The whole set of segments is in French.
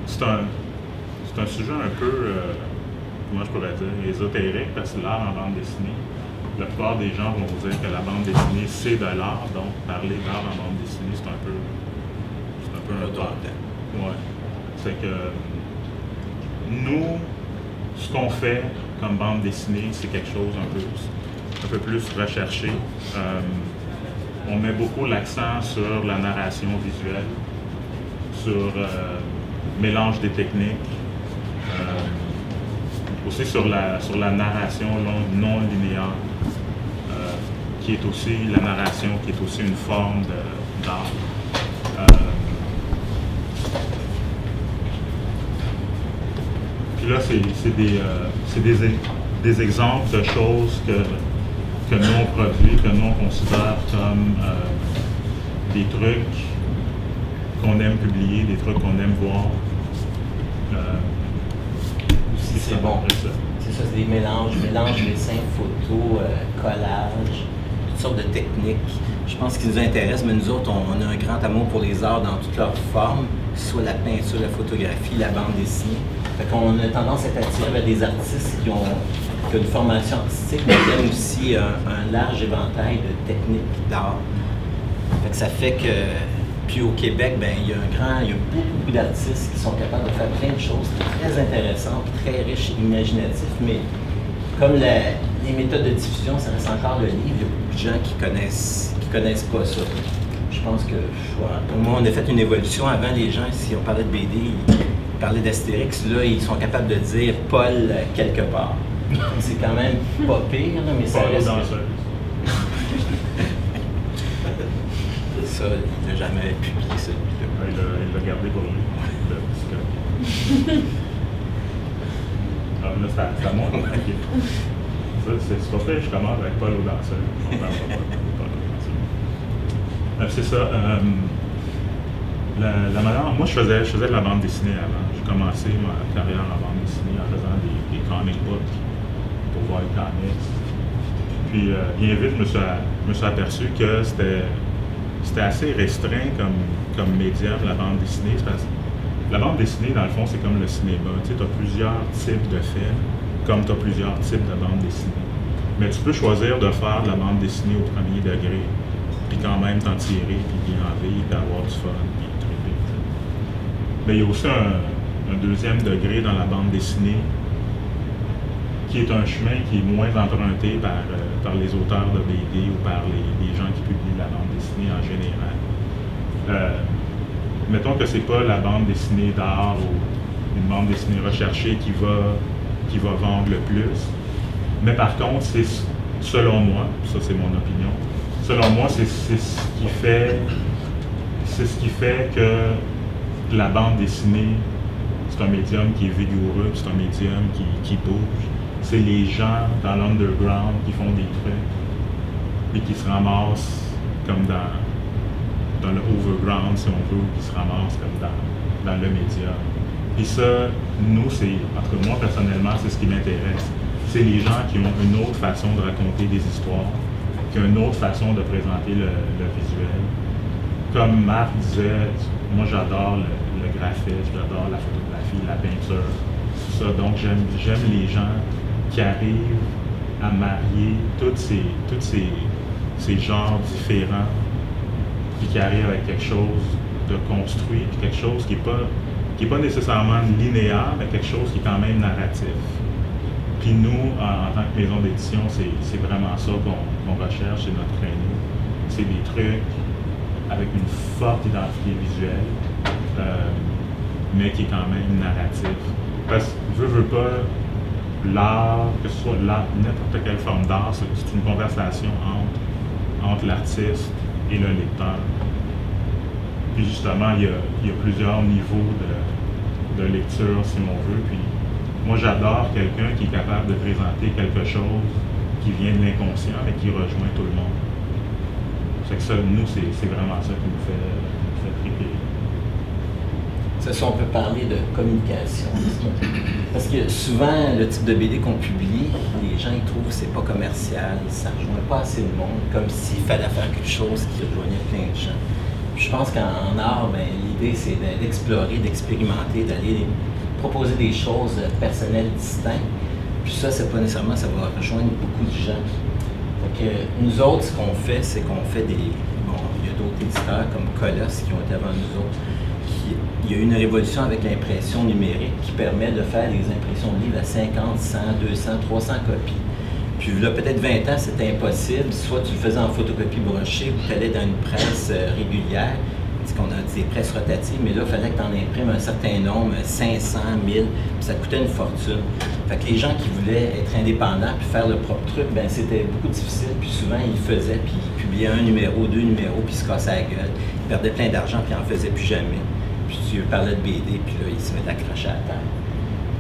C'est un sujet un peu, comment je pourrais dire, ésotérique, parce que l'art en bande dessinée, la plupart des gens vont vous dire que la bande dessinée, c'est de l'art, donc parler d'art en bande dessinée, c'est un peu un pas. Ouais. C'est que nous, ce qu'on fait comme bande dessinée, c'est quelque chose un peu plus recherché. On met beaucoup l'accent sur la narration visuelle, sur mélange des techniques, aussi sur la narration non linéaire, qui est aussi la narration, qui est aussi une forme d'art. Puis là, c'est des exemples de choses que nous on produit, que nous on considère comme des trucs qu'on aime publier, des trucs qu'on aime voir. C'est bon. C'est ça, c'est des mélanges dessins, photos, collages, toutes sortes de techniques. Je pense qu'ils nous intéressent, mais nous autres, on a un grand amour pour les arts dans toutes leurs formes, que ce soit la peinture, la photographie, la bande dessinée. Fait qu'on a tendance à être attiré vers des artistes qui ont une formation artistique, mais qui aiment aussi un large éventail de techniques d'art. Fait que ça fait que, puis au Québec, ben, il y a beaucoup d'artistes qui sont capables de faire plein de choses très intéressantes, très riches, imaginatifs, mais comme les méthodes de diffusion, ça reste encore le livre, il y a beaucoup de gens qui connaissent pas ça. Je pense que, au moins, on a fait une évolution. Avant, les gens, si on parlait de BD, ils parlaient d'Astérix, là, ils sont capables de dire Paul quelque part. C'est quand même pas pire, là, mais ça reste... Ça, il n'a jamais publié celui-là. Il l'a gardé pour lui. Ah, là, c'est à moi. Okay. Ça, c'est pas fait, je commence avec Paul au danseur. On parle pas de Paul au danseur. C'est ça. La manière, moi, je faisais de la bande dessinée avant. J'ai commencé ma carrière en bande dessinée en faisant des comic books pour voir les comics. Puis, bien vite, je me suis aperçu que c'était assez restreint comme médium, la bande dessinée. Parce que la bande dessinée, dans le fond, c'est comme le cinéma. Tu sais, as plusieurs types de films, comme tu as plusieurs types de bandes dessinées. Mais tu peux choisir de faire de la bande dessinée au premier degré, puis quand même t'en tirer, puis bien en vivre, puis avoir du fun, puis triper. Mais il y a aussi un deuxième degré dans la bande dessinée, qui est un chemin qui est moins emprunté par les auteurs de BD ou par les gens qui publient la bande dessinée en général. Mettons que c'est pas la bande dessinée d'art ou une bande dessinée recherchée qui va vendre le plus. Mais par contre, c'est selon moi, ça c'est mon opinion, selon moi, c'est ce qui fait que la bande dessinée, c'est un médium qui est vigoureux, c'est un médium qui bouge. C'est les gens dans l'underground qui font des trucs et qui se ramassent comme dans le overground, si on veut, qui se ramassent comme dans le média. Et ça, nous, en tout cas moi personnellement, c'est ce qui m'intéresse. C'est les gens qui ont une autre façon de raconter des histoires, qui ont une autre façon de présenter le visuel. Comme Marc disait, moi j'adore le graphisme, j'adore la photographie, la peinture, tout ça. Donc j'aime les gens qui arrivent à marier tous ces genres différents, puis qui arrivent avec quelque chose de construit, puis quelque chose qui n'est pas nécessairement linéaire, mais quelque chose qui est quand même narratif. Puis nous, en tant que maison d'édition, c'est vraiment ça qu'on recherche, c'est notre créneau. C'est des trucs avec une forte identité visuelle, mais qui est quand même narratif. Parce que veux pas, l'art, que ce soit n'importe quelle forme d'art, c'est une conversation entre l'artiste et le lecteur. Puis justement, il y a plusieurs niveaux de lecture, si on veut. Puis moi, j'adore quelqu'un qui est capable de présenter quelque chose qui vient de l'inconscient et qui rejoint tout le monde. C'est que ça, nous, c'est vraiment ça qui nous fait triper. C'est ça, on peut parler de communication. Parce que souvent, le type de BD qu'on publie, les gens ils trouvent que c'est pas commercial, ça ne rejoint pas assez de monde, comme s'il fallait faire quelque chose qui rejoignait plein de gens. Puis je pense qu'en art, ben, l'idée c'est d'explorer, d'expérimenter, d'aller proposer des choses personnelles distinctes. Puis ça, c'est pas nécessairement, ça va rejoindre beaucoup de gens. Donc, nous autres, ce qu'on fait, c'est qu'on fait des... Bon, il y a d'autres éditeurs comme Colosse qui ont été avant nous autres. Il y a eu une révolution avec l'impression numérique qui permet de faire des impressions de livres à 50, 100, 200, 300 copies. Puis là, peut-être 20 ans, c'était impossible. Soit tu le faisais en photocopie brochée ou tu allais dans une presse régulière, ce qu'on a des presses rotatives, mais là, il fallait que tu en imprimes un certain nombre, 500, 1000, puis ça coûtait une fortune. Fait que les gens qui voulaient être indépendants puis faire leur propre truc, ben c'était beaucoup difficile, puis souvent ils le faisaient, puis ils publiaient un numéro, 2 numéros, puis ils se cassaient la gueule. Ils perdaient plein d'argent, puis ils n'en faisaient plus jamais. Puis tu parlais de BD, puis là, ils se mettaient accrochés à la terre.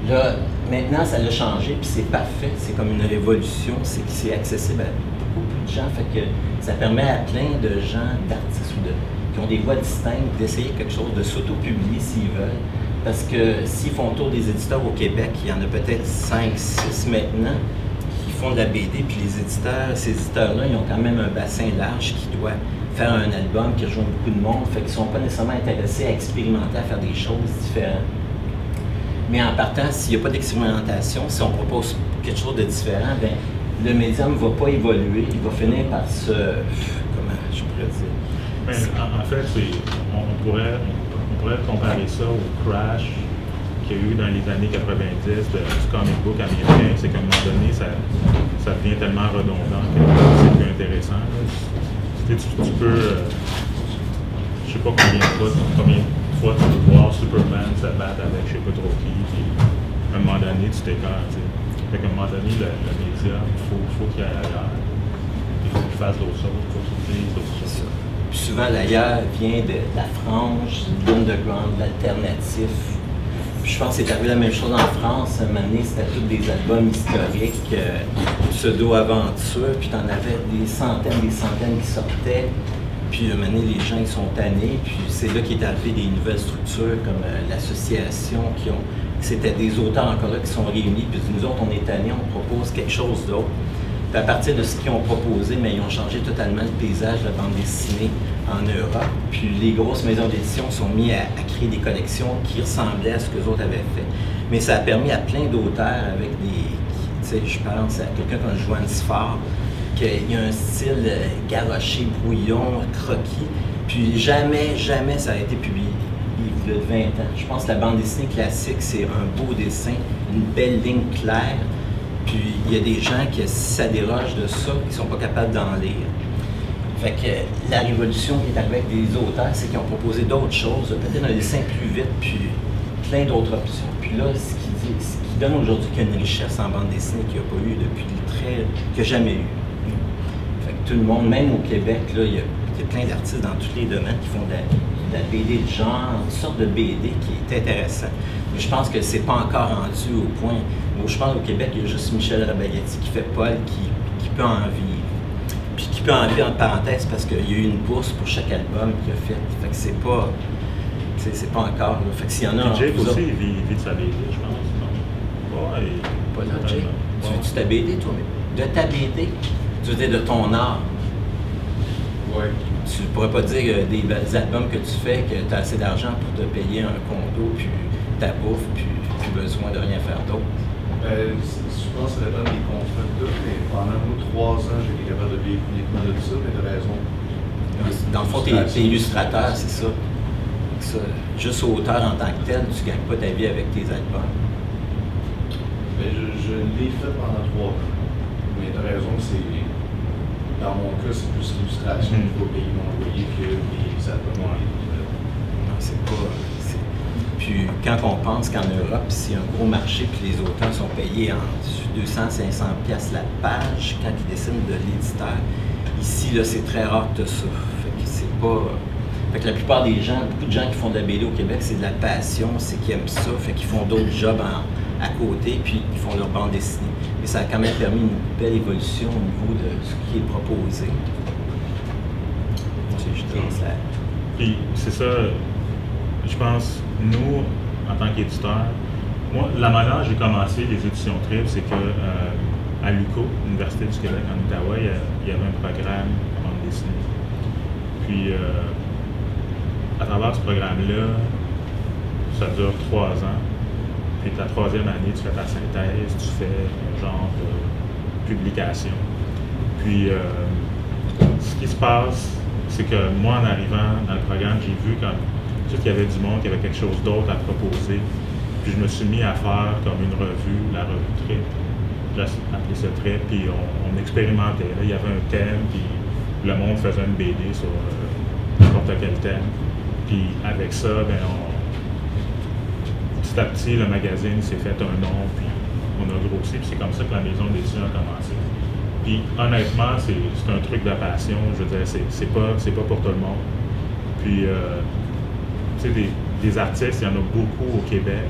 Là, maintenant, ça l'a changé, puis c'est parfait. C'est comme une révolution, c'est que c'est accessible à beaucoup de gens. Fait que ça permet à plein de gens, d'artistes ou qui ont des voix distinctes, d'essayer quelque chose, de s'auto-publier s'ils veulent. Parce que s'ils font le tour des éditeurs au Québec, il y en a peut-être 5, 6 maintenant qui font de la BD, puis les éditeurs, ces éditeurs-là, ils ont quand même un bassin large qui doit faire un album qui rejoint beaucoup de monde, fait qu'ils ne sont pas nécessairement intéressés à expérimenter, à faire des choses différentes. Mais en partant, s'il n'y a pas d'expérimentation, si on propose quelque chose de différent, bien, le médium ne va pas évoluer, il va finir par se... Comment je pourrais dire? Mais en fait, on pourrait comparer ça au crash qu'il y a eu dans les années 90 du comic book américain. C'est qu'à un moment donné, ça devient tellement redondant que c'est plus intéressant. Tu peux... je sais pas combien de fois tu peux voir Superman se battre avec je sais pas trop qui, puis à un moment donné, tu t'écartes. Fait qu'à un moment donné, le médium, il faut qu'il y ait ailleurs. Il faut qu'il fasse d'autres choses, il faut qu'il dise d'autres choses. Puis souvent, l'ailleurs vient de la frange, de l'underground, de l'alternatif. Puis je pense que c'est arrivé la même chose en France. Un moment donné, c'était tous des albums historiques, pseudo-aventures, puis t'en avais des centaines qui sortaient. Puis à un moment donné, les gens ils sont tannés, puis c'est là qu'est arrivé des nouvelles structures comme l'association c'était des auteurs encore là qui sont réunis, puis nous autres on est tannés, on propose quelque chose d'autre. Puis à partir de ce qu'ils ont proposé, mais ils ont changé totalement le paysage de la bande dessinée en Europe. Puis les grosses maisons d'édition sont mis à créer des collections qui ressemblaient à ce que les autres avaient fait. Mais ça a permis à plein d'auteurs avec des... Tu sais, je pense à quelqu'un comme Joanne Sfar, qu'il y a un style garoché, brouillon, croquis, puis jamais ça a été publié. Il y a 20 ans. Je pense que la bande dessinée classique, c'est un beau dessin, une belle ligne claire, puis il y a des gens qui, si ça déroge de ça, ils sont pas capables d'en lire. Fait que la révolution qui est arrivée avec des auteurs, c'est qu'ils ont proposé d'autres choses, peut-être un dessin plus vite, puis plein d'autres options. Puis là, ce qui donne aujourd'hui qu'il y a une richesse en bande dessinée qu'il n'y a pas eu depuis qu'il n'y a jamais eu. Fait que tout le monde, même au Québec, là, il y a plein d'artistes dans tous les domaines qui font de la BD de genre, une sorte de BD qui est intéressant. Mais je pense que c'est pas encore rendu au point où je pense qu'au Québec, il y a juste Michel Rabagatti qui fait Paul qui peut en vivre. Puis qui peut en vivre en parenthèse parce qu'il y a eu une bourse pour chaque album qu'il a fait. Fait que c'est pas encore. Là. Fait que s'il y en a... Jake aussi, il vit de sa BD, je pense. Non? Ouais, pas là, Jake. Tu veux-tu ta BD, toi? De ta BD? Tu veux dire de ton art? Oui. Tu pourrais pas dire des albums que tu fais, que tu as assez d'argent pour te payer un condo, puis ta bouffe, puis plus besoin de rien faire d'autre. Je pense que ça dépend des contrats de tout, mais pendant 3 ans, j'ai été capable de vivre uniquement de ça, mais de raison. Dans le fond, tu es illustrateur, c'est ça. Juste auteur en tant que tel, tu gagnes pas ta vie avec tes albums. Mais je l'ai fait pendant 3 ans. Mais de raison, c'est. Dans mon cas, c'est plus l'illustration qu'il faut payer mon loyer que les albums. Non, c'est pas. Puis quand on pense qu'en Europe, c'est un gros marché, puis les auteurs sont payés en 200-500$ la page quand ils dessinent de l'éditeur. Ici, là, c'est très rare que ça. Fait que c'est pas. Fait que la plupart des gens, beaucoup de gens qui font de la BD au Québec, c'est de la passion, c'est qu'ils aiment ça, fait qu'ils font d'autres jobs à côté, puis ils font leur bande dessinée. Mais ça a quand même permis une belle évolution au niveau de ce qui est proposé. Puis c'est ça, je pense, nous, en tant qu'éditeurs, moi, la manière j'ai commencé les éditions Trip, c'est que à l'UQO, l'Université du Québec en Ottawa, il y avait un programme en bande dessinée. Puis à travers ce programme-là, ça dure 3 ans. Puis la 3e année, tu fais ta synthèse, tu fais un genre de publication. Puis ce qui se passe, c'est que moi, en arrivant dans le programme, j'ai vu qu'il y avait du monde, qu'il y avait quelque chose d'autre à proposer. Puis je me suis mis à faire comme une revue, la revue Trait. J'ai appelé ça Trait, puis on expérimentait. Là, il y avait un thème, puis le monde faisait une BD sur n'importe quel thème. Puis avec ça, ben, petit à petit, le magazine s'est fait un nom, puis on a grossi, puis c'est comme ça que la maison d'édition a commencé. Puis honnêtement, c'est un truc de passion. Je veux dire, c'est pas pour tout le monde. Puis, tu sais, des artistes, il y en a beaucoup au Québec.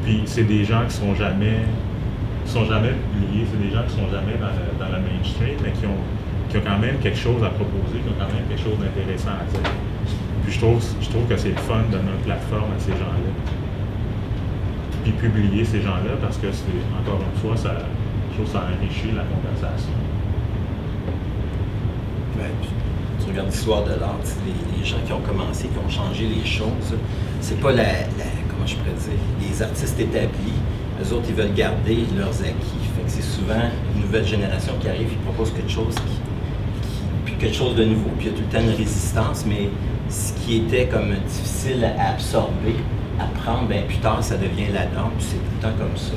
Puis c'est des gens qui sont jamais publiés, c'est des gens qui sont jamais dans le mainstream, mais qui ont quand même quelque chose à proposer, qui ont quand même quelque chose d'intéressant à dire. Puis je trouve que c'est le fun de notre plateforme à ces gens-là. Puis publier ces gens-là, parce que c'est, encore une fois, je trouve que ça enrichit la conversation. Ouais, tu regardes l'histoire de l'art, les gens qui ont commencé, qui ont changé les choses, c'est pas comment je pourrais dire, les artistes établis, eux autres, ils veulent garder leurs acquis. Fait que c'est souvent une nouvelle génération qui arrive, ils proposent quelque chose puis quelque chose de nouveau, puis il y a tout le temps une résistance, mais ce qui était comme difficile à absorber, à prendre, bien plus tard, ça devient la norme, puis c'est tout le temps comme ça.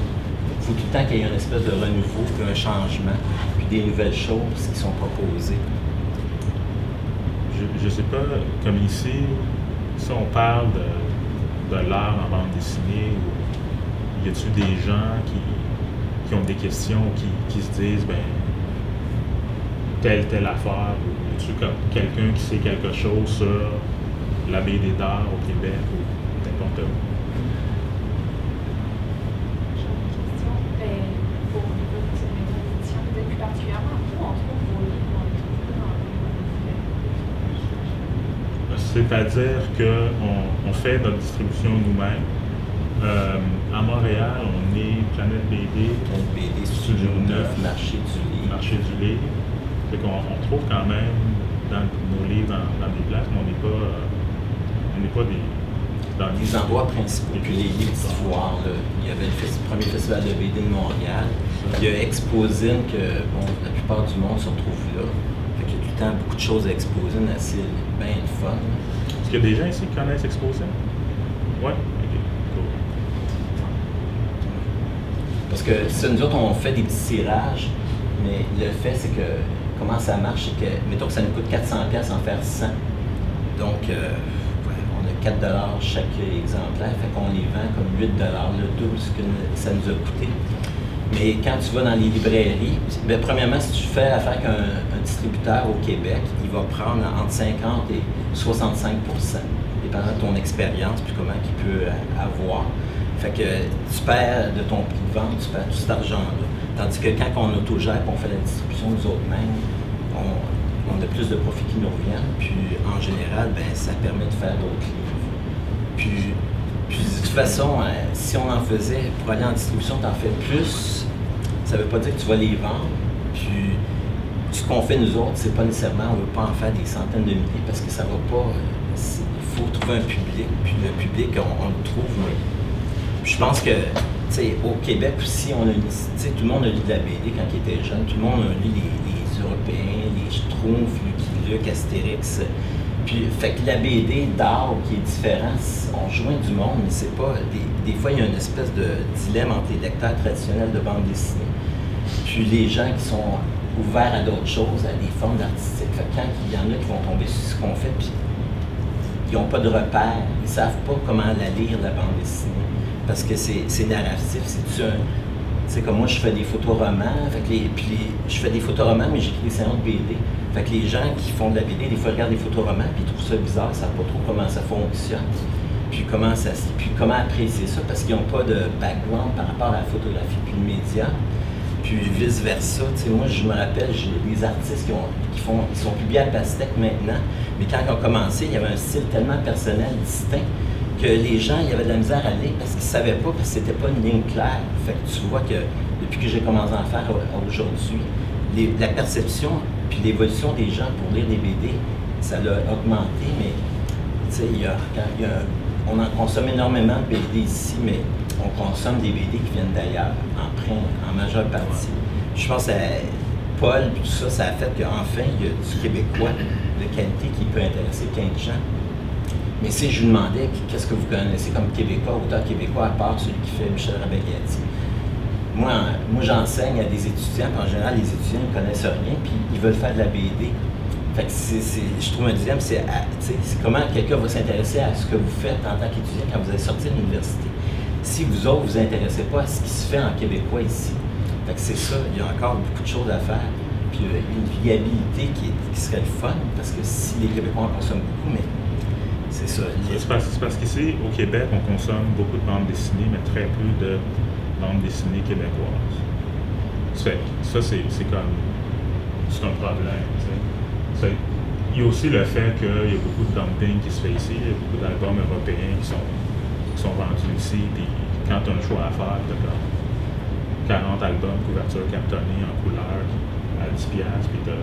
Il faut tout le temps qu'il y ait une espèce de renouveau, puis un changement, puis des nouvelles choses qui sont proposées. Je sais pas, comme ici, si on parle de l'art en bande dessinée, y a-t-il des gens qui ont des questions, qui se disent, ben, telle affaire, ou y a-t-il quelqu'un qui sait quelque chose sur la BD d'art au Québec, ou n'importe où? J'ai une question. Pour le niveau de cette maison d'édition, vous êtes plus particulièrement où on trouve vos livres, C'est-à-dire qu'on fait notre distribution nous-mêmes. À Montréal, on est Planète BD, BD Studio 9, Marché du Livre. Marché du Livre. Fait qu'on trouve quand même nos livres dans des places, mais on n'est pas dans les endroits principaux. Puis les livres d'histoire, il y avait le premier festival de BD de Montréal. Il y a Exposine, que bon, la plupart du monde se retrouve là. Fait qu'il y a tout le temps beaucoup de choses à Exposine, assez bien le fun. Est-ce qu'il y a des gens ici qui connaissent Exposine? Oui? Parce que nous autres, on fait des petits tirages, mais le fait, c'est que comment ça marche, c'est que, mettons que ça nous coûte 400$ en faire 100. Donc, on a 4$ chaque exemplaire, fait qu'on les vend comme 8$, le double ce que ça nous a coûté. Mais quand tu vas dans les librairies, bien, premièrement, si tu fais affaire avec un distributeur au Québec, il va prendre entre 50 et 65%, dépendant de ton expérience puis comment il peut avoir. Fait que tu perds de ton prix de vente, tu perds tout cet argent-là. Tandis que quand on autogère et on fait la distribution nous autres mêmes, on a plus de profits qui nous reviennent. Puis en général, ben, ça permet de faire d'autres livres. Puis de toute façon, si on en faisait, pour aller en distribution, tu en fais plus, ça ne veut pas dire que tu vas les vendre. Puis ce qu'on fait nous autres, c'est pas nécessairement, on ne veut pas en faire des centaines de milliers parce que ça ne va pas. Il faut trouver un public. Puis le public, on le trouve, mais je pense que, tu sais, au Québec aussi, on a tout le monde a lu de la BD quand il était jeune. Tout le monde a lu les Européens, les Schtroumpfs, Lucky Luke, Astérix. Puis, fait que la BD d'art qui est différente, on joint du monde, mais c'est pas. Des fois, il y a une espèce de dilemme entre les lecteurs traditionnels de bande dessinée, puis les gens qui sont ouverts à d'autres choses, à des formes artistiques. Fait que quand il y en a qui vont tomber sur ce qu'on fait, puis ils n'ont pas de repères, ils ne savent pas comment la lire, la bande dessinée. Parce que c'est narratif, c'est comme moi je fais des photoromans, je fais des photoromans mais j'écris des scénarios de BD. Fait que les gens qui font de la BD, des fois regardent des photoromans puis ils trouvent ça bizarre, ils ne savent pas trop comment ça fonctionne. Puis comment apprécier ça parce qu'ils n'ont pas de background par rapport à la photographie puis le média. Puis vice versa. Moi je me rappelle, j'ai des artistes qui sont publiés à Pastèque maintenant, mais quand ils ont commencé, il y avait un style tellement personnel, distinct, que les gens, il y avait de la misère à lire parce qu'ils ne savaient pas, parce que c'était pas une ligne claire. Fait que tu vois que depuis que j'ai commencé à en faire aujourd'hui, la perception puis l'évolution des gens pour lire des BD, ça l'a augmenté, mais Tu sais, on en consomme énormément de BD ici, mais on consomme des BD qui viennent d'ailleurs, en majeure partie. Je pense que Paul et tout ça, ça a fait qu'enfin, il y a du québécois de qualité qui peut intéresser plein de gens. Mais si je lui demandais qu'est-ce que vous connaissez comme québécois, auteur québécois, à part celui qui fait Michel Rabelais-Gatti, moi j'enseigne à des étudiants, puis en général, les étudiants ne connaissent rien, puis ils veulent faire de la BD. Fait que je trouve un deuxième, c'est comment quelqu'un va s'intéresser à ce que vous faites en tant qu'étudiant quand vous allez sortir de l'université. Si vous autres, vous intéressez pas à ce qui se fait en québécois ici. Fait que c'est ça, il y a encore beaucoup de choses à faire. Puis une viabilité qui serait le fun, parce que si les Québécois en consomment beaucoup, mais c'est ça. C'est parce qu'ici, au Québec, on consomme beaucoup de bandes dessinées, mais très peu de bandes dessinées québécoises. Ça, c'est un problème. Il y a aussi le fait qu'il y a beaucoup de dumping qui se fait ici, il y a beaucoup d'albums européens qui sont vendus ici, puis quand tu as un choix à faire, tu as comme 40 albums, couverture cartonnée en couleur à 10$, puis tu as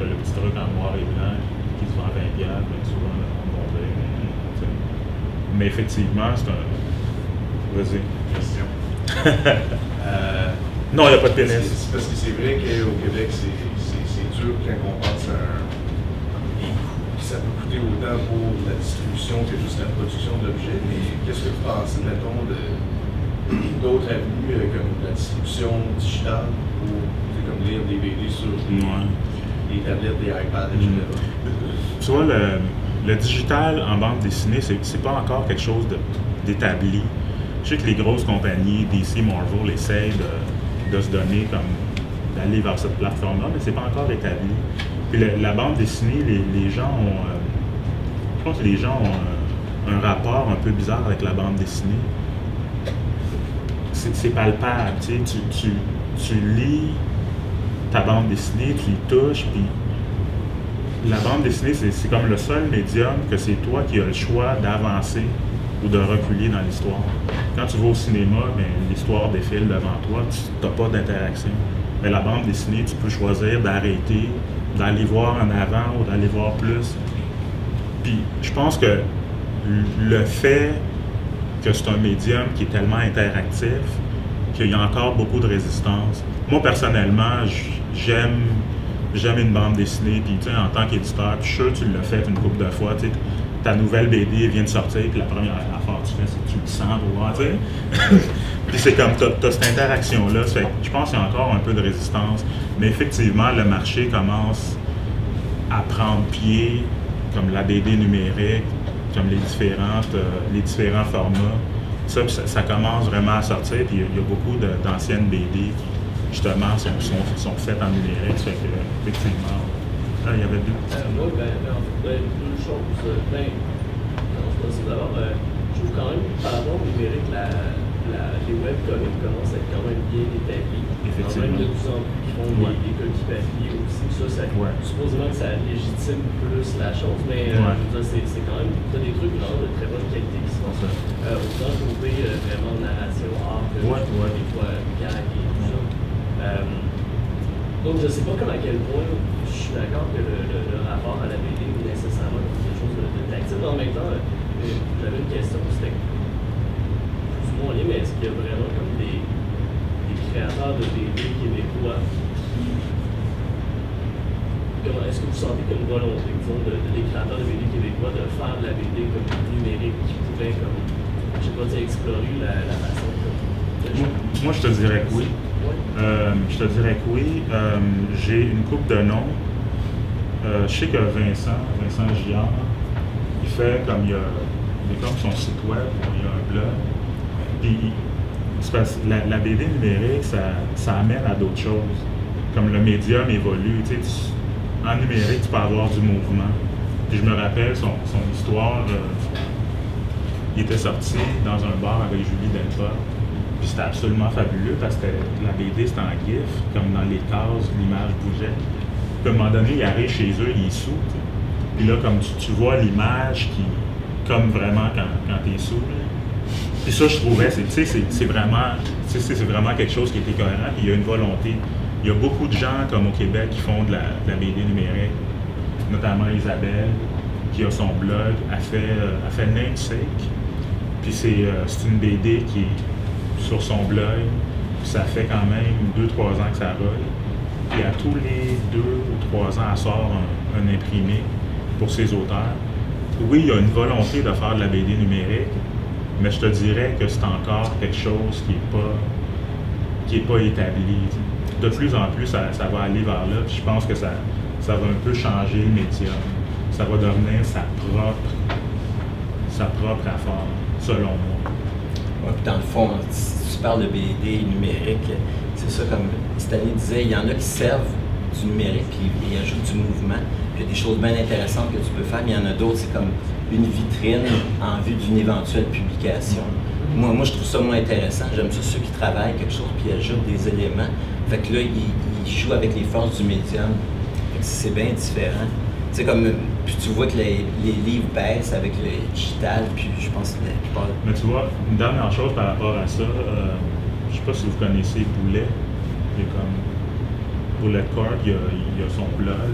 le petit truc en noir et blanc qui se vend à 20$, mais souvent le monde va dire. Mais effectivement, c'est un. Vas-y. Question. Non, il n'y a pas de pénis. C'est parce que c'est vrai qu'au Québec, c'est dur quand on pense à les coûts que ça peut coûter autant pour la distribution que juste la production de l'objet. Mais qu'est-ce que vous pensez, mettons, d'autres avenues comme la distribution digitale pour comme lire des BD sur les tablettes, des iPads, etc. Tu vois, le digital en bande dessinée, c'est pas encore quelque chose d'établi. Je sais que les grosses compagnies, DC, Marvel, essayent de se donner comme d'aller vers cette plateforme-là, mais c'est pas encore établi. Puis la bande dessinée, les gens ont, je pense que les gens ont un rapport un peu bizarre avec la bande dessinée. C'est palpable, tu sais, tu lis ta bande dessinée, tu y touches, puis la bande dessinée, c'est comme le seul médium que c'est toi qui as le choix d'avancer ou de reculer dans l'histoire. Quand tu vas au cinéma, ben, l'histoire défile devant toi, tu n'as pas d'interaction. Mais la bande dessinée, tu peux choisir d'arrêter, d'aller voir en avant ou d'aller voir plus. Puis je pense que le fait que c'est un médium qui est tellement interactif qu'il y a encore beaucoup de résistance. Moi, personnellement, j'aime une bande dessinée, puis en tant qu'éditeur, puis je suis sûr que tu l'as fait une couple de fois, ta nouvelle BD vient de sortir, puis la première affaire que tu fais, c'est que tu le sens pour voir, tu sais. Puis c'est comme, t'as cette interaction-là, je pense qu'il y a encore un peu de résistance, mais effectivement, le marché commence à prendre pied, comme la BD numérique, comme les différents formats. Ça commence vraiment à sortir, puis il y a beaucoup d'anciennes BD qui, justement, sont faites en numérique, ça fait que, effectivement, là, il y avait deux. Moi, deux choses. D'abord, je trouve quand même, par rapport au numérique, les webcomics commencent à être quand même bien établis. Quand même de plus en plus qui font des copies papier aussi. Supposément que ça légitime plus la chose, mais c'est quand même des trucs vraiment de très bonne qualité qui se font. Autant trouver vraiment narration, art, des fois gag et tout ça. Donc je ne sais pas à quel point je suis d'accord que le rapport à la BD est nécessairement quelque chose de tactile. En même temps, j'avais une question, c'était plus ou moins lié, mais est-ce qu'il y a vraiment comme des créateurs de BD québécois est-ce que vous sentez qu'il y a une volonté, disons, des créateurs de BD québécois de faire de la BD comme numérique qui pourrait, comme, je sais pas, explorer la façon Moi, je te dirais que oui. J'ai une couple de noms. Je sais que Vincent Giard, il fait comme il a comme son site web, il y a un blog. Puis c'est parce que la BD numérique, ça amène à d'autres choses. Comme le médium évolue, en numérique, tu peux avoir du mouvement. Puis je me rappelle son histoire, il était sorti dans un bar avec Julie Delpa. Puis c'était absolument fabuleux parce que la BD c'était en GIF, comme dans les cases, l'image bougeait. Puis à un moment donné, il arrive chez eux, il est sous. Puis là, comme tu vois l'image qui, comme vraiment quand tu es sous. Puis ça, je trouvais, c'est vraiment quelque chose qui était cohérent. Puis il y a une volonté. Il y a beaucoup de gens, comme au Québec, qui font de la BD numérique, notamment Isabelle, qui a son blog, elle fait Namesake, puis c'est une BD qui est sur son blog, puis ça fait quand même 2-3 ans que ça roule. Puis à tous les 2 ou 3 ans, elle sort un imprimé pour ses auteurs. Oui, il y a une volonté de faire de la BD numérique, mais je te dirais que c'est encore quelque chose qui est pas établi. De plus en plus, ça va aller vers là. Puis je pense que ça va un peu changer le médium. Ça va devenir sa propre affaire, selon moi. Ouais, puis dans le fond, si tu parles de BD numérique, c'est ça, comme Stanley disait, il y en a qui servent du numérique puis ils ajoutent du mouvement. Puis il y a des choses bien intéressantes que tu peux faire, mais il y en a d'autres, c'est comme une vitrine en vue d'une éventuelle publication. Moi, je trouve ça moins intéressant. J'aime ça ceux qui travaillent quelque chose puis ajoutent des éléments. Fait que là, ils jouent avec les forces du médium. Fait que c'est bien différent. Tu sais, comme, puis tu vois que les livres baissent avec le digital, puis je pense que la plupart... Mais tu vois, une dernière chose par rapport à ça, je sais pas si vous connaissez Boulet. Il est comme Boulet Corp, il a son blog.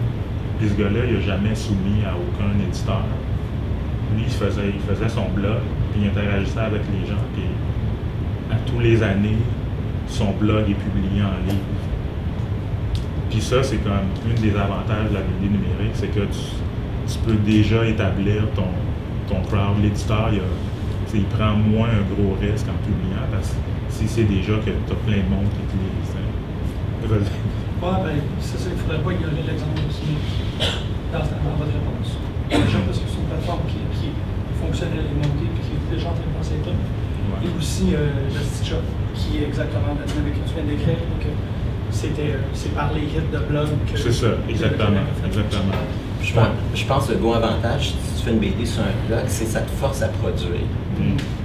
Puis ce gars-là, il n'a jamais soumis à aucun éditeur. Lui, il faisait son blog, puis il interagissait avec les gens, puis à tous les années, son blog est publié en livre. Puis ça, c'est comme une des avantages de la BD numérique, c'est que tu peux déjà établir ton crowd. L'éditeur, il prend moins un gros risque en publiant, parce que si c'est déjà que tu as plein de monde qui te lit. C'est ça, il ne faudrait pas ignorer l'exemple de Ciné dans votre réponse. Déjà parce que c'est une plateforme qui est fonctionnelle et montée, puis qui est déjà en train de penser tout. Ouais. Et aussi le Stitch Up, qui est exactement la dynamique que tu viens d'écrire. C'est par les hits de blog que... C'est ça, exactement. Je pense que le bon avantage, si tu fais une BD sur un blog, c'est que ça te force à produire.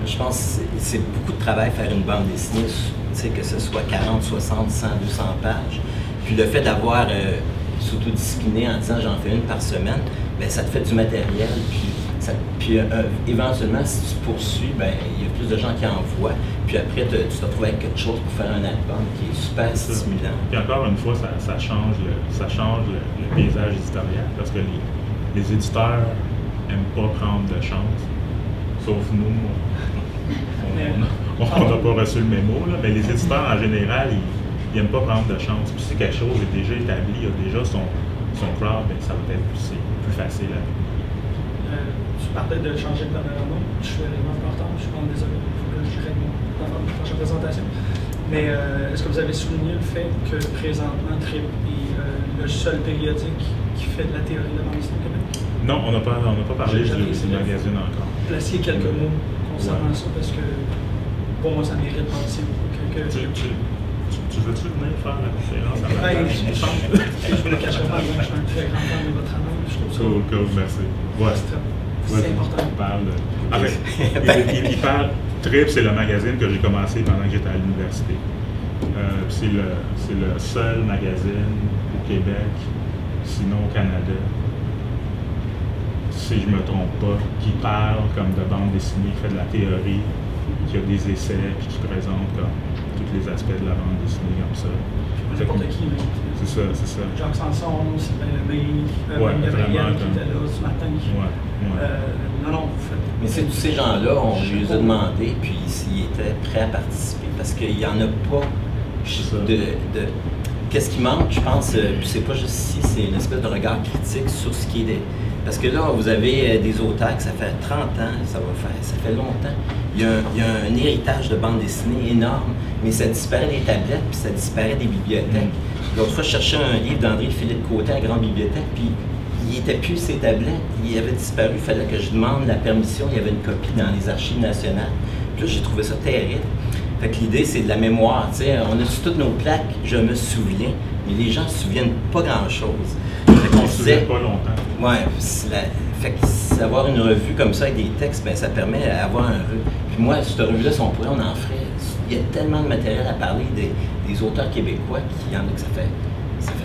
Je pense que c'est beaucoup de travail faire une bande dessinée, que ce soit 40, 60, 100, 200 pages. Puis le fait d'avoir s'autodiscipliné en disant j'en fais une par semaine, bien, ça te fait du matériel. Puis éventuellement, si tu poursuis, ben, il y a plus de gens qui en voient. Puis après, tu te retrouves avec quelque chose pour faire un album qui est super stimulant. Puis encore une fois, ça change le paysage éditorial parce que les éditeurs n'aiment pas prendre de chance. Sauf nous, on n'a pas reçu le mémo, là, mais les éditeurs en général, ils n'aiment pas prendre de chance. Puis si quelque chose est déjà établi, il y a déjà son crowd, bien, ça va être plus facile à publier. Tu parlais de changer de panorama. Je suis vraiment important, je suis vraiment désolé. Il faut que je règle dans ma prochaine présentation. Mais est-ce que vous avez souligné le fait que présentement, Trip est le seul périodique qui fait de la théorie de la bande dessinée au Québec? Non, on n'a pas parlé du magazine encore. Placiez quelques mots concernant ça parce que pour moi, ça mérite de penser. Tu veux-tu venir faire la conférence? Je ne le cacherai pas, je suis un très grand fan de votre travail. Cool, merci. Ouais. C'est important. Il parle. Trip, c'est le magazine que j'ai commencé pendant que j'étais à l'université. C'est le seul magazine au Québec, sinon au Canada, si je ne me trompe pas, qui parle comme de bande dessinée, qui fait de la théorie, qui a des essais, puis qui présente comme tous les aspects de la bande dessinée comme ça. N'importe qui, c'est ça. Jacques Sanson, Gabriel qui était là ce matin. Non, vous faites. Mais c'est tous ces gens-là, on les a demandé, puis s'ils étaient prêts à participer, parce qu'il n'y en a pas de qu'est-ce qui manque, je pense, puis c'est pas juste ici, c'est une espèce de regard critique sur ce qui est parce que là, vous avez des auteurs que ça fait 30 ans, ça fait longtemps. Il y a un héritage de bande dessinée énorme, mais ça disparaît des tablettes, puis ça disparaît des bibliothèques. L'autre fois, je cherchais un livre d'André-Philippe Côté à la Grande Bibliothèque, puis il n'était plus ces tablettes, il avait disparu, il fallait que je demande la permission, il y avait une copie dans les archives nationales. Puis là, j'ai trouvé ça terrible. Fait que l'idée, c'est de la mémoire, tu sais, on a sur toutes nos plaques, je me souviens, mais les gens ne se souviennent pas grand-chose. Fait qu'on se souvient pas longtemps. Ouais, fait que avoir une revue comme ça avec des textes, ben, ça permet d'avoir un revue. Puis moi, cette revue-là, si on pourrait, on en ferait. Il y a tellement de matériel à parler des auteurs québécois qu'il y en a que ça fait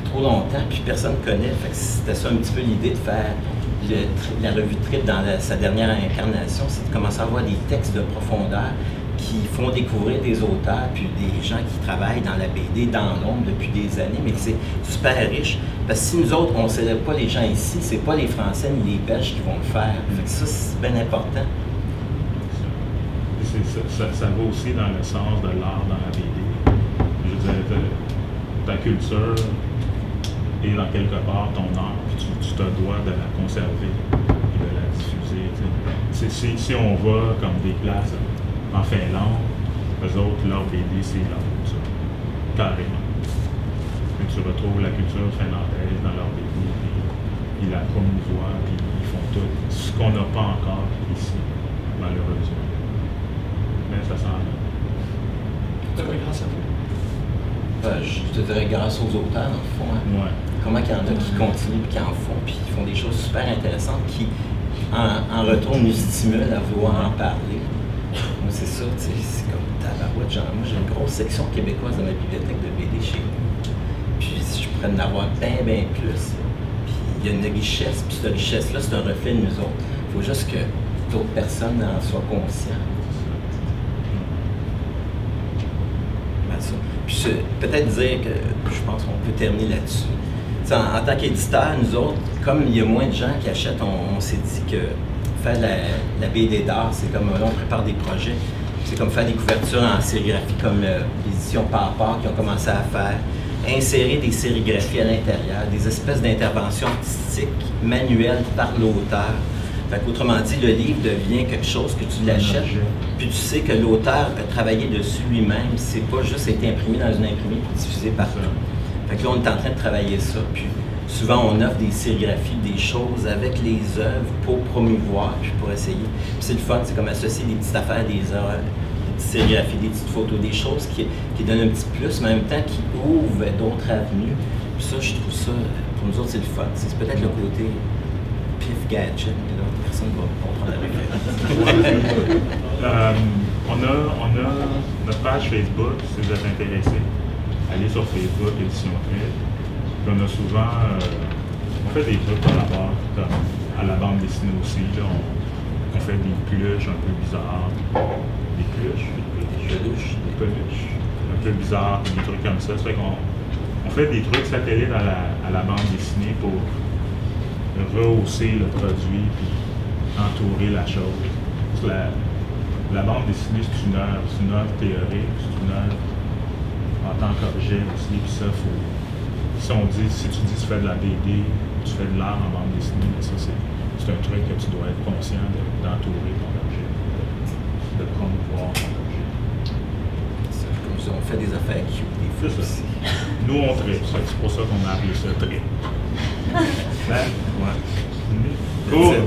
trop longtemps, puis personne ne connaît. Fait que c'était ça un petit peu l'idée de faire la revue Trip dans sa dernière incarnation, c'est de commencer à avoir des textes de profondeur qui font découvrir des auteurs, puis des gens qui travaillent dans la BD, dans l'ombre depuis des années, mais c'est super riche. Parce que si nous autres, on ne célèbre pas les gens ici, c'est pas les Français ni les Belges qui vont le faire. Fait que ça, c'est bien important. Ça va aussi dans le sens de l'art dans la BD. Je veux dire, ta culture est dans quelque part ton art, puis tu te dois de la conserver et de la diffuser. Si on va comme des places en Finlande, eux autres, leur BD, c'est leur culture. Carrément. Et tu retrouves la culture finlandaise dans leur BD, puis ils la promouvoient, puis ils font tout. Ce qu'on n'a pas encore ici, malheureusement. Mais ça s'en va. Grâce à vous. Je te dirais grâce aux auteurs, dans le fond. Hein. Ouais. Comment qu'il y en a qui continuent, qui en font, puis qui font des choses super intéressantes, qui, en retour, nous stimulent à vouloir en parler. Moi, c'est ça, tu sais, c'est comme tabarouette. Moi, j'ai une grosse section québécoise dans ma bibliothèque de BD chez nous. Puis, si je pourrais en avoir bien plus. Puis, il y a une richesse, puis cette richesse-là, c'est un reflet de nous autres. Il faut juste que d'autres personnes en soient conscientes. Puis peut-être dire que je pense qu'on peut terminer là-dessus. En tant qu'éditeur, nous autres, comme il y a moins de gens qui achètent, on s'est dit que faire la BD d'art, c'est comme là, on prépare des projets, c'est comme faire des couvertures en sérigraphie, comme l'édition Par Part qui ont commencé à faire, insérer des sérigraphies à l'intérieur, des espèces d'interventions artistiques manuelles par l'auteur. Autrement dit, le livre devient quelque chose que tu l'achètes, puis tu sais que l'auteur a travaillé dessus lui-même. C'est pas juste été imprimé dans une imprimée et diffusé partout. Fait que là, on est en train de travailler ça. Puis souvent, on offre des sérigraphies, des choses avec les œuvres pour promouvoir, puis pour essayer. Puis c'est le fun, c'est comme associer des petites affaires, des œuvres, des petites sérigraphies, des petites photos, des choses qui donnent un petit plus, mais en même temps qui ouvrent d'autres avenues. Puis ça, je trouve ça, pour nous autres, c'est le fun. C'est peut-être le côté pif gadget, mais là, personne ne va comprendre la référence. On a notre page Facebook, si vous êtes intéressés. Allez sur Facebook, Édition Trip. Puis on a souvent, on fait des trucs par rapport à la bande dessinée aussi. Là, on fait des peluches un peu bizarres. Des peluches? Des peluches. Un peu bizarres, des trucs comme ça. Ça fait qu'on fait des trucs satellites à la bande dessinée pour rehausser le produit puis entourer la chose. La bande dessinée, c'est une œuvre théorique, c'est une œuvre en tant qu'objet aussi. Puis ça, si tu dis tu fais de la BD, tu fais de l'art en bande dessinée, mais ça, c'est un truc que tu dois être conscient d'entourer ton objet, de promouvoir ton objet. Comme ça, on fait des affaires cute, des fois aussi. Nous, on tripe, c'est pour ça qu'on a appelé ça trip. Ouais. Cool.